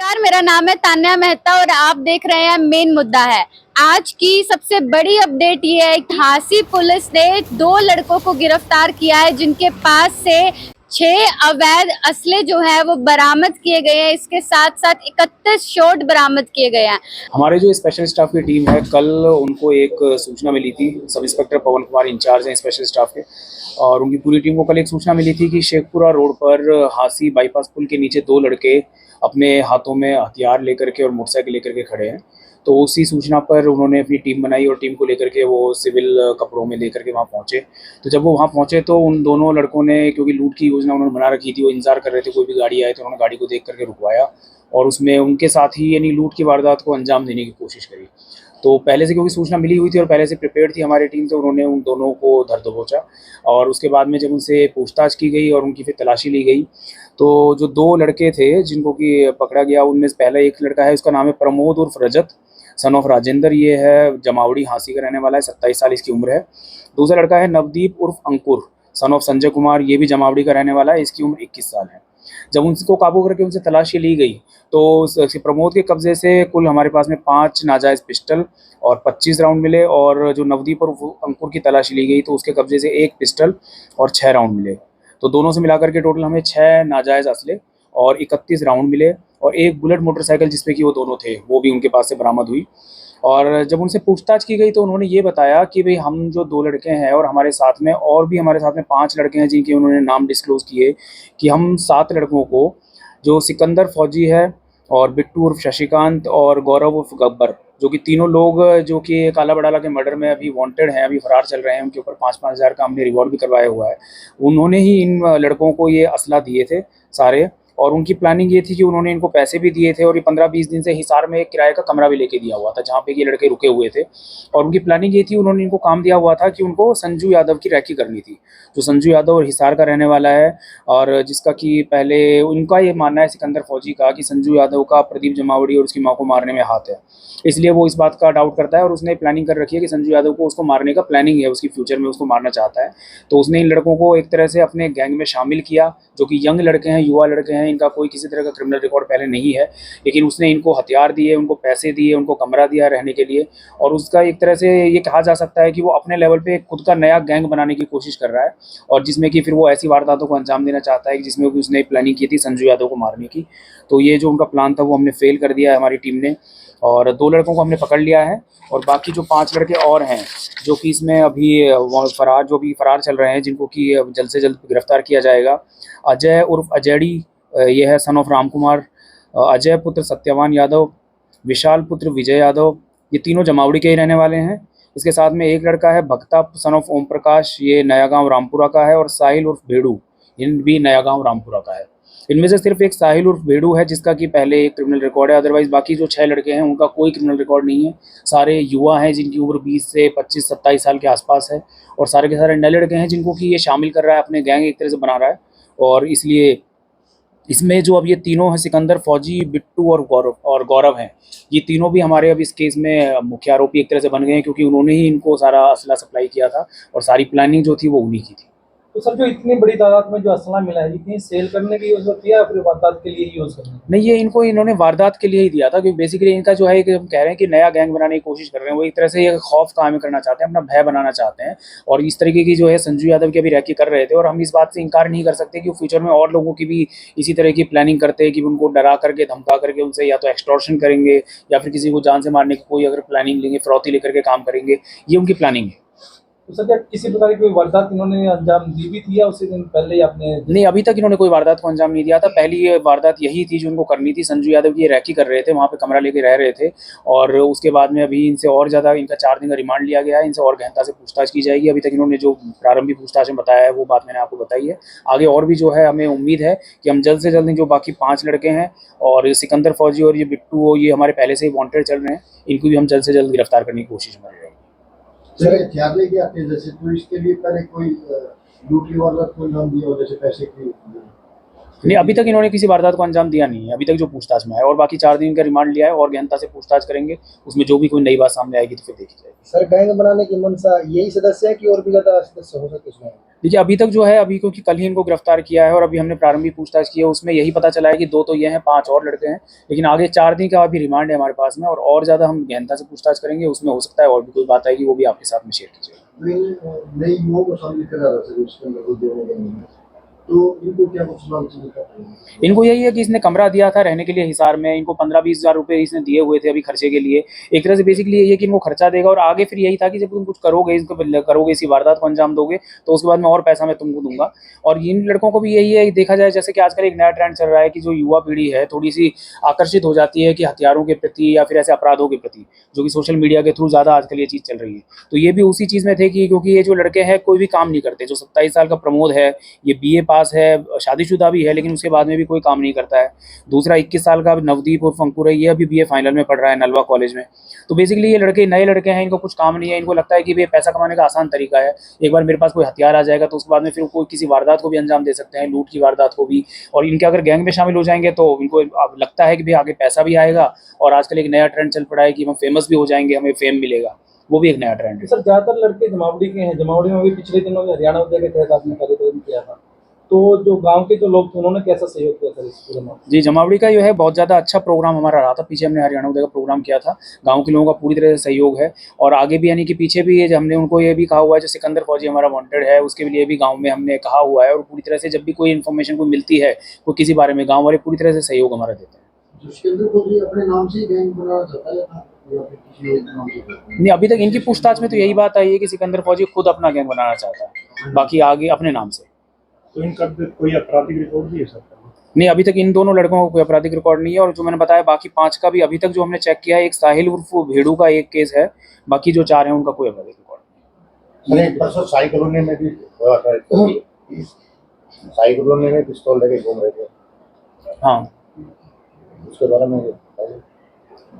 नमस्कार, मेरा नाम है तान्या मेहता और आप देख रहे हैं मेन मुद्दा है। आज की सबसे बड़ी अपडेट ये है कि झांसी पुलिस ने 2 लड़कों को गिरफ्तार किया है जिनके पास से 6 अवैध असले जो है वो बरामद किए गए हैं। इसके साथ साथ 31 शॉट बरामद किए गए हैं। हमारे जो स्पेशल स्टाफ की टीम है, कल उनको एक सूचना मिली थी। सब इंस्पेक्टर पवन कुमार इंचार्ज हैं स्पेशल स्टाफ के, और उनकी पूरी टीम को कल एक सूचना मिली थी कि शेखपुरा रोड पर हांसी बाईपास पुल के नीचे 2 लड़के अपने हाथों में हथियार लेकर के और मोटरसाइकिल लेकर के खड़े हैं। तो उसी सूचना पर उन्होंने अपनी टीम बनाई और टीम को लेकर के वो सिविल कपड़ों में लेकर के वहाँ पहुँचे। तो जब वो वहाँ पहुँचे तो उन दोनों लड़कों ने, क्योंकि लूट की योजना उन्होंने बना रखी थी, वो इंतजार कर रहे थे कोई भी गाड़ी आए, तो उन्होंने गाड़ी को देख करके रुकवाया और उसमें उनके साथ ही यानी लूट की वारदात को अंजाम देने की कोशिश करी। तो पहले से क्योंकि सूचना मिली हुई थी और पहले से प्रिपेयर थी हमारी टीम, तो उन्होंने उन दोनों को धर दबोचा। और उसके बाद में जब उनसे पूछताछ की गई और उनकी फिर तलाशी ली गई, तो जो 2 लड़के थे जिनको कि पकड़ा गया, उनमें से पहला एक लड़का है, उसका नाम है प्रमोद उर्फ रजत सन ऑफ राजेंद्र। ये है जमावड़ी हांसी का रहने वाला है, 27 साल इसकी उम्र है। दूसरा लड़का है नवदीप उर्फ अंकुर सन ऑफ संजय कुमार, ये भी जमावड़ी का रहने वाला है, इसकी उम्र 21 साल है। जब उनको काबू करके उनसे तलाशी ली गई तो प्रमोद के कब्जे से कुल हमारे पास में 5 नाजायज़ पिस्टल और 25 राउंड मिले, और जो नवदीप और अंकुर की तलाशी ली गई तो उसके कब्जे से 1 पिस्टल और 6 राउंड मिले। तो दोनों से मिलाकर के टोटल हमें 6 नाजायज़ असले और 31 राउंड मिले, और एक बुलेट मोटरसाइकिल जिसपे कि वो दोनों थे वो भी उनके पास से बरामद हुई। और जब उनसे पूछताछ की गई तो उन्होंने ये बताया कि भाई हम जो 2 लड़के हैं और हमारे साथ में और भी हमारे साथ में 5 लड़के हैं जिनके उन्होंने नाम डिस्क्लोज किए, कि हम 7 लड़कों को, जो सिकंदर फौजी है और बिट्टू उर्फ शशिकांत और गौरव उर्फ गब्बर, जो कि तीनों लोग जो कि काला बड़ाला के मर्डर में अभी वांटेड हैं, अभी फरार चल रहे हैं, उनके ऊपर 5-5 हज़ार का हमने रिवॉर्ड भी करवाया हुआ है। उन्होंने ही इन लड़कों को ये असला दिए थे सारे, और उनकी प्लानिंग ये थी कि उन्होंने इनको पैसे भी दिए थे और ये 15-20 दिन से हिसार में एक किराए का कमरा भी लेके दिया हुआ था जहाँ पे ये लड़के रुके हुए थे। और उनकी प्लानिंग ये थी, उन्होंने इनको काम दिया हुआ था कि उनको संजू यादव की रैकी करनी थी, जो संजू यादव और हिसार का रहने वाला है, और जिसका कि पहले उनका ये मानना है सिकंदर फौजी का कि संजू यादव का प्रदीप जमावड़ी और उसकी माँ को मारने में हाथ है। इसलिए वो इस बात का डाउट करता है और उसने प्लानिंग कर रखी है कि संजू यादव को उसको मारने का प्लानिंग है, उसकी फ्यूचर में उसको मारना चाहता है। तो उसने इन लड़कों को एक तरह से अपने गैंग में शामिल किया, जो कि यंग लड़के हैं, युवा लड़के हैं, इनका कोई किसी तरह का क्रिमिनल रिकॉर्ड पहले नहीं है, लेकिन उसने इनको हथियार दिए, उनको पैसे दिए, उनको कमरा दिया रहने के लिए, और उसका एक तरह से ये कहा जा सकता है कि वो अपने लेवल पे खुद का नया गैंग बनाने की कोशिश कर रहा है, और जिसमें कि फिर वो ऐसी वारदातों को अंजाम देना चाहता है कि जिसमें कि उसने प्लानिंग की थी संजू यादव को मारने की। तो ये जो उनका प्लान था वो हमने फेल कर दिया है हमारी टीम ने, और 2 लड़कों को हमने पकड़ लिया है, और बाकी जो 5 लड़के और हैं जो कि इसमें अभी फरार चल रहे हैं, जिनको कि जल्द से जल्द गिरफ्तार किया जाएगा। अजय उर्फ अजैड़ी, ये है सन ऑफ राम कुमार, अजय पुत्र सत्यवान यादव, विशाल पुत्र विजय यादव, ये तीनों जमावड़ी के ही रहने वाले हैं। इसके साथ में एक लड़का है भक्ता सन ऑफ ओम प्रकाश, ये नया गांव रामपुरा का है, और साहिल उर्फ भेड़ू, इन भी नया गांव रामपुरा का है। इनमें से सिर्फ एक साहिल उर्फ भेड़ू है जिसका कि पहले एक क्रिमिनल रिकॉर्ड है, अदरवाइज बाकी जो 6 लड़के हैं उनका कोई क्रिमिनल रिकॉर्ड नहीं है। सारे युवा हैं जिनकी उम्र 20 से 25-27 साल के आसपास है, और सारे के सारे नए लड़के हैं जिनको कि ये शामिल कर रहा है, अपने गैंग एक तरह से बना रहा है। और इसलिए इसमें जो अब ये तीनों हैं, सिकंदर फौजी, बिट्टू और गौरव हैं, ये तीनों भी हमारे अब इस केस में मुख्य आरोपी एक तरह से बन गए हैं, क्योंकि उन्होंने ही इनको सारा असला सप्लाई किया था और सारी प्लानिंग जो थी वो उन्हीं की थी। तो सर, जो इतनी बड़ी तादाद में जो असला मिला है, इतनी सेल करने की यूज होती है या फिर वारदात के लिए ही यूज करना है? नहीं, ये इन्होंने वारदात के लिए ही दिया था, क्योंकि बेसिकली इनका जो है कि हम कह रहे हैं कि नया गैंग बनाने की कोशिश कर रहे हैं, वो एक तरह से ये खौफ कायम करना चाहते हैं, अपना भय बनाना चाहते हैं। और इस तरीके की जो है संजू यादव की अभी रैकी कर रहे थे, और हम इस बात से इनकार नहीं कर सकते कि फ्यूचर में और लोगों की भी इसी तरह की प्लानिंग करते हैं कि उनको डरा करके, धमका करके उनसे या तो एक्सटॉर्शन करेंगे या फिर किसी को जान से मारने की कोई अगर प्लानिंग लेंगे, फिरौती लेकर के काम करेंगे, ये उनकी प्लानिंग है। तो सर, क्या किसी प्रकार की कोई वारदात इन्होंने अंजाम दी भी थी या उसी दिन पहले ही आपने? नहीं, अभी तक इन्होंने कोई वारदात को अंजाम नहीं दिया था। पहली ये वारदात यही थी जो उनको करनी थी। संजू यादव की ये रैकी कर रहे थे, वहाँ पे कमरा लेके रह रहे थे, और उसके बाद में अभी इनसे और ज़्यादा, इनका 4 दिन का रिमांड लिया गया है, इनसे और गहनता से पूछताछ की जाएगी। अभी तक इन्होंने जो प्रारंभिक पूछताछ में बताया है वो बात मैंने आपको बताई है। आगे और भी जो है हमें उम्मीद है कि हम जल्द से जल्द जो बाकी 5 लड़के हैं और सिकंदर फौजी और ये बिट्टू, ये हमारे पहले से ही वांटेड चल रहे हैं, इनको भी हम जल्द से जल्द गिरफ्तार करने की कोशिश में रहेंगे। सर, हथियार लेके आते हैं जैसे, तो इसके लिए पहले कोई लूट की वारदात को अंजाम दिया हो, जैसे पैसे की? नहीं, अभी तक इन्होंने किसी वारदात को अंजाम दिया नहीं है, अभी तक जो पूछताछ में है, और बाकी 4 दिन का रिमांड लिया है और गहनता से पूछताछ करेंगे। उसमें जो भी कोई नई बात सामने आएगी तो फिर देखी जाएगी। सर गैंग बनाने की मंशा यही सदस्य है कि और भी ज्यादा सदस्य हो सकते इसमें? देखिए, अभी तक जो है, अभी क्योंकि कल ही इनको गिरफ्तार किया है और अभी हमने प्रारंभिक पूछताछ की है, उसमें यही पता चला है कि 2 तो ये हैं, 5 और लड़के हैं, लेकिन आगे 4 दिन का अभी रिमांड है हमारे पास में, और ज़्यादा हम गहनता से पूछताछ करेंगे। उसमें हो सकता है और भी कोई बात आएगी, वो भी आपके साथ में शेयर कीजिएगा। नई युवाओं को शामिल करा रहा सर उसके अंदर वो देने गए हैं, तो इनको क्या कुछ मांग करते हैं? इनको यही है कि इसने कमरा दिया था रहने के लिए हिसार में, इनको 15-20 हज़ार रुपये इसने दिए हुए थे अभी खर्चे के लिए। एक तरह से बेसिकली ये है कि इनको खर्चा देगा और आगे फिर यही था कि जब तुम कुछ करोगे, इसी वारदात को अंजाम दोगे तो उसके बाद में और पैसा मैं तुमको दूंगा। और इन लड़कों को भी यही है, देखा जाए जैसे कि आजकल एक नया ट्रेंड चल रहा है कि जो युवा पीढ़ी है थोड़ी सी आकर्षित हो जाती है कि हथियारों के प्रति या फिर ऐसे अपराधों के प्रति, जो कि सोशल मीडिया के थ्रू ज़्यादा आजकल ये चीज़ चल रही है। तो ये भी उसी चीज़ में थे कि क्योंकि ये जो लड़के हैं कोई भी काम नहीं करते। जो 27 साल का प्रमोद है, ये BA पास है, शादीशुदा भी है, लेकिन उसके बाद में भी कोई काम नहीं करता है। दूसरा 21 साल का नवदीप उर्फ अंकुर है, ये अभी BA फाइनल में पढ़ रहा है नलवा कॉलेज में। तो बेसिकली ये लड़के नए लड़के हैं, इनको कुछ काम नहीं है, इनको लगता है कि ये पैसा कमाने का आसान तरीका है। एक बार मेरे पास कोई हथियार आ जाएगा तो उसके बाद में फिर कोई किसी वारदात को भी अंजाम दे सकते हैं, लूट की वारदात को भी। और इनके अगर गैंग में शामिल हो जाएंगे तो इनको अब लगता है कि भाई आगे पैसा भी आएगा, और आजकल एक नया ट्रेंड चल पड़ा है कि हम फेमस भी हो जाएंगे, हमें फेम मिलेगा। वो भी एक नया ट्रेंड है। सर ज्यादातर लड़के जमावड़ी के हैं, जमावड़ी में भी पिछले दिनों में हरियाणा उदय के तहत आपने कार्यक्रम किया था, तो जो गांव के जो लोग थे उन्होंने कैसा सहयोग किया सर इस पूरे में? जी, जमावड़ी का जो है बहुत ज़्यादा अच्छा प्रोग्राम हमारा रहा था। पीछे हमने हरियाणा उदय का प्रोग्राम किया था, गांव के लोगों का पूरी तरह से सहयोग है। और आगे भी यानी कि पीछे भी ये हमने उनको ये भी कहा हुआ है, जो सिकंदर फौजी हमारा वांटेड है उसके लिए भी गाँव में हमने कहा हुआ है। और पूरी तरह से जब भी कोई इन्फॉर्मेशन को मिलती है कोई किसी बारे में, गाँव वाले पूरी तरह से सहयोग हमारा देते हैं। सिकंदर को भी अपने नाम से ही गैंग बनाना चाहता है या फिर किसी और नाम से? नहीं, अभी तक इनकी पूछताछ में तो यही बात आई है कि सिकंदर फौजी खुद अपना गैंग बनाना चाहता है, बाकी आगे अपने नाम से। तो इनका कोई आपराधिक रिकॉर्ड भी है सर? नहीं, अभी तक इन दोनों लड़कों का कोई आपराधिक रिकॉर्ड नहीं है। और जो मैंने बताया बाकी 5 का भी अभी तक जो हमने चेक किया है, एक साहिल उर्फ भेड़ू का एक केस है, बाकी जो 4 हैं उनका कोई आपराधिक रिकॉर्ड सर एक परसों साई कॉलोनी में भी हुआ था, साई कॉलोनी में पिस्तौल लेके घूम रहे थे। हाँ, उसके बारे में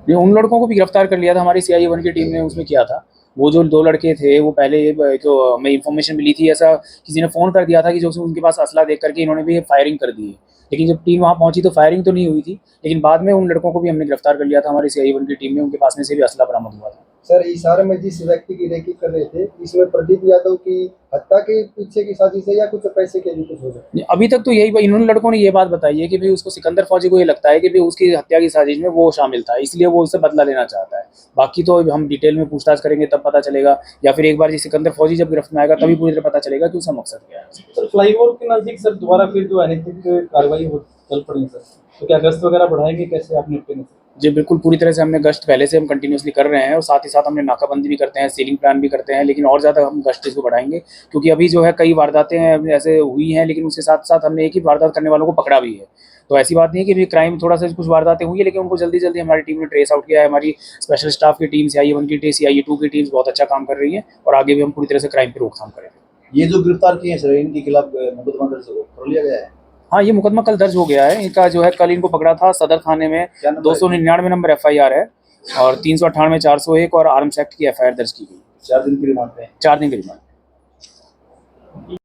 ये उन लड़कों को भी गिरफ्तार कर लिया था हमारी CI 1 की टीम ने, उसमें किया था। वो जो 2 लड़के थे वो पहले तो हमें इन्फॉर्मेशन मिली थी, ऐसा किसी ने फ़ोन कर दिया था कि जो उनके पास असला देख करके इन्होंने भी फायरिंग कर दी है। लेकिन जब टीम वहाँ पहुंची तो फायरिंग तो नहीं हुई थी, लेकिन बाद में उन लड़कों को भी हमने गिरफ्तार कर लिया था हमारी CI 1 की टीम ने, उनके पास में से भी असला बरामद हुआ था। सर इशारे में जिस व्यक्ति की रेकी कर रहे थे, इसमें प्रदीप यादव की हत्या के पीछे की साजिश है या कुछ पैसे के भी कुछ हो सकता है? अभी तक तो यही इन लड़कों ने ये बात बताई है कि भाई उसको सिकंदर फौजी को ये लगता है कि भाई उसकी हत्या की साजिश में वो शामिल था, इसलिए वो उससे बदला लेना चाहता है। बाकी तो हम डिटेल में पूछताछ करेंगे तब पता चलेगा, या फिर एक बार ये सिकंदर फौजी जब गिरफ्त में आएगा तभी पूरी तरह पता चलेगा कि उसका मकसद क्या है। सर फ्लाईओवर के नजदीक सर दोबारा फिर जो अनैतिक कार्रवाई हो चल पड़ी सर, तो क्या गश्त वगैरह बढ़ाएंगे, कैसे आप निपटेंगे? जी बिल्कुल, पूरी तरह से हमने गश्त पहले से हम कंटिन्यूसली कर रहे हैं, और साथ ही साथ हमने नाकाबंदी भी करते हैं, सीलिंग प्लान भी करते हैं, लेकिन और ज़्यादा हम गश्त इसको बढ़ाएंगे। क्योंकि अभी जो है कई वारदातें ऐसे हुई हैं, लेकिन उसके साथ साथ हमने एक ही वारदात करने वालों को पकड़ा भी है। तो ऐसी बात नहीं है कि भी क्राइम थोड़ा सा कुछ वारदातें हुई है, लेकिन उनको जल्दी जल्दी हमारी टीम ने ट्रेस आउट किया है। हमारी स्पेशल स्टाफ की टीम, CI 1 की टीम, CI 2 की टीम्स बहुत अच्छा काम कर रही है, और आगे भी हम पूरी तरह से क्राइम पर रोकथाम करेंगे। ये जो गिरफ्तार किए हैं सर, इनके खिलाफ मुकदमा दर्ज कर लिया गया है? हाँ, ये मुकदमा कल दर्ज हो गया है इनका, जो है कल इनको पकड़ा था सदर थाने में। 299 नंबर FIR है, और 398, 401 और आर्म्स एक्ट की FIR दर्ज की गई। 4 दिन के रिमांड पे? 4 दिन के रिमांड।